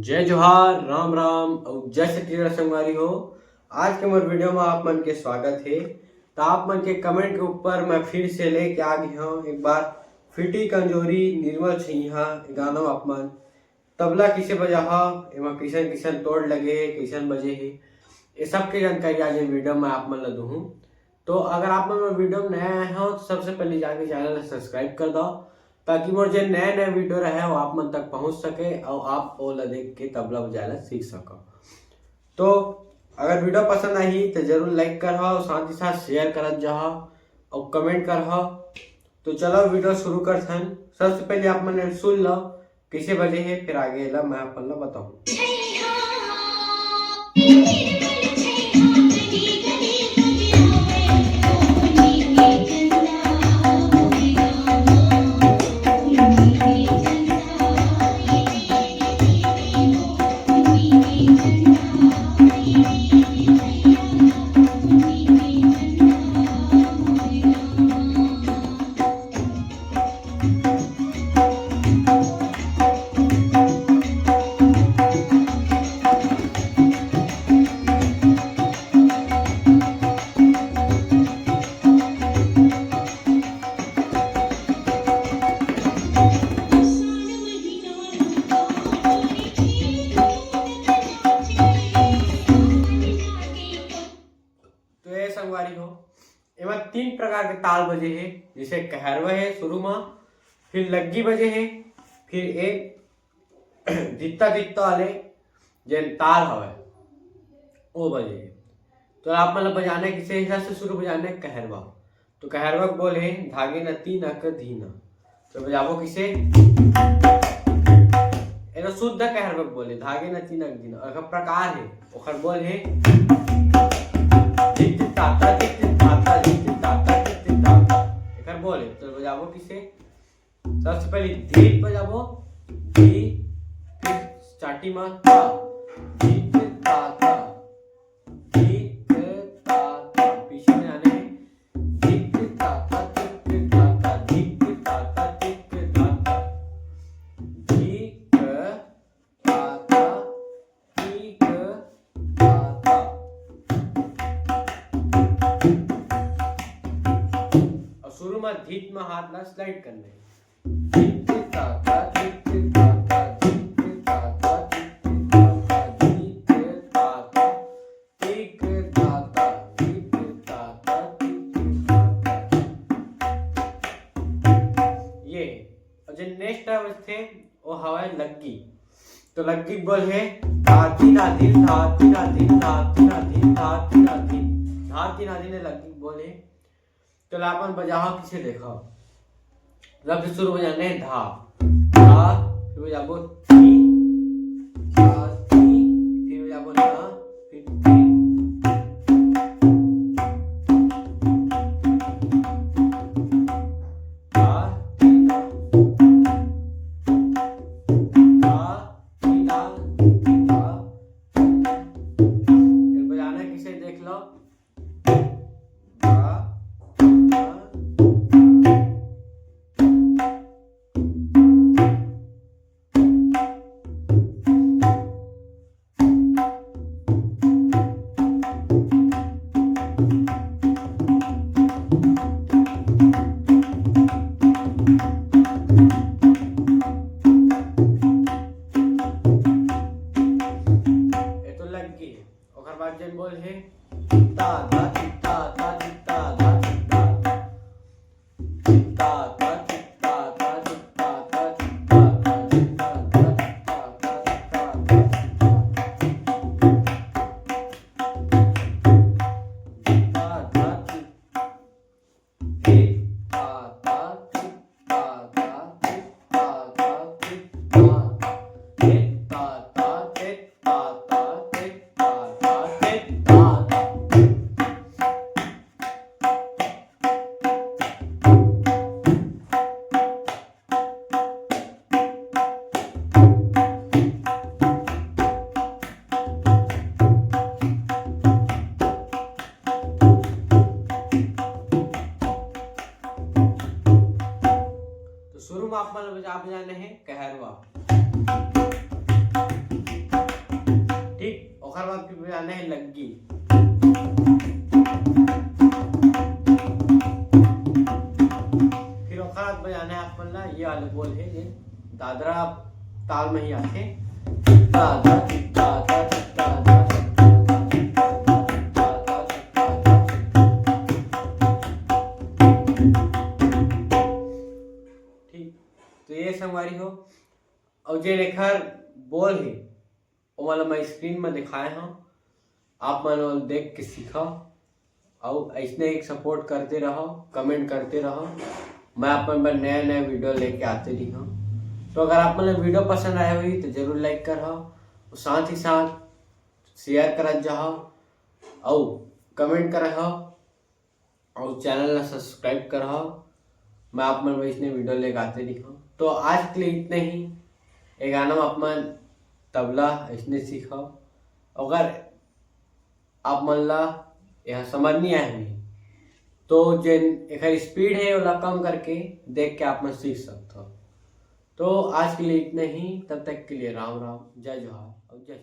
जय जोहार, राम राम और जय छत्तीसगढ़ संगवारी हो। आज के मोर वीडियो में आप मन के स्वागत है। तो आप मन के कमेंट के ऊपर मैं फिर से लेके आ गया हूँ एक बार फिटी कंजोरी निर्मल छैया गाना आप मन तबला किसे बजा एमा किसन किसन तोड़ लगे है किसन बजे है ये सब की जानकारी आज ये वीडियो में आप मन ला दूँ। तो अगर आप मन वीडियो में नया आए हो तो सबसे पहले जाके चैनल सब्सक्राइब कर दो ताकि मोर जो नए नए वीडियो रहे वो आप मन तक पहुंच सके और आप ओला देख के तबला बजाना सीख सको। तो अगर वीडियो पसंद आई तो जरूर लाइक कर साथ ही साथ शेयर करत जाओ और कमेंट कर। तो चलो वीडियो शुरू कर। सबसे पहले आप मन सुन लो किसे बजे है, फिर आगे ला मैं आप ला बताऊँ। संगवारी हो एमा तीन प्रकार के ताल बजे है, जैसे कहरवा है शुरू में, फिर लग्गी बजे है, फिर एक दित्ता दित्ता वाले जैन ताल हवे वो बजे है। तो आप मतलब बजाने किसे हिसाब से शुरू बजाने कहरवा। तो कहरवा बोले धागे न तीन अक धीना। तो बजाबो किसे एनो शुद्ध कहरवा बोले धागे न तीन अक धीना। और प्रकार है ओखर बोल है एकर बोले। तो बजाबो किसे सबसे पहले धी बजाबो धी, फिर चाटी में ता धी ता ता धी ता ता, पीछे में आने धी ता ता धी ता ता धी ता ता धी ता ता धी ता ता धी ता ता। शुरू में धीत में हाथ ला स्लाइड करने ये। और जो नेक्स्ट थे वो हवा लग्गी। तो लग्गी बोल है धाती ना दिन धाती ना दिन धाती ना दिन धाती ना दिन धाती ना दिन लग्गी बोले। तो लापन बजाओ किसे देखो रब से शुरू बजाने धा धा, फिर बजाबो ती धा ती, फिर बजाबो ना, फिर ती धा ती धा धा ती धा धा। फिर बजाना किसे देख लो जन बोल है ता धा ता ता ता धा ता ता ता ता ता ता ता शुरू में आप बजाने हैं कहरवा। ओकर बाद फिर बजाना है लग्गी। फिर ओकर बाद बजाना है अपन ला ये वाले बोल है ये दादरा ताल में ही आते दादा दादा दादा। ठीक, तो ये संगवारी हो। और जे रेखर बोल है वो वाला मैं स्क्रीन में दिखाए हूँ, आप मन देख के सीखो और ऐसने एक सपोर्ट करते रहो, कमेंट करते रहो। मैं अपन पर नया नया वीडियो लेके आते रही हूँ। तो अगर आप मतलब वीडियो पसंद आया हुई तो जरूर लाइक करो और साथ ही साथ शेयर कर जाओ और कमेंट करो और चैनल ला सब्सक्राइब करो। मैं आप मन वैसने वीडियो लेके आते रही हूँ। तो आज के लिए इतने ही। एक गाना में अपन तबला ऐसने सीखो। अगर आप मन ला यह समझ नहीं आए हुई तो जिन एक स्पीड है वो कम करके देख के आप मन सीख सकते हो। तो आज के लिए इतना ही, तब तक के लिए राम राम, जय जोहार और जय।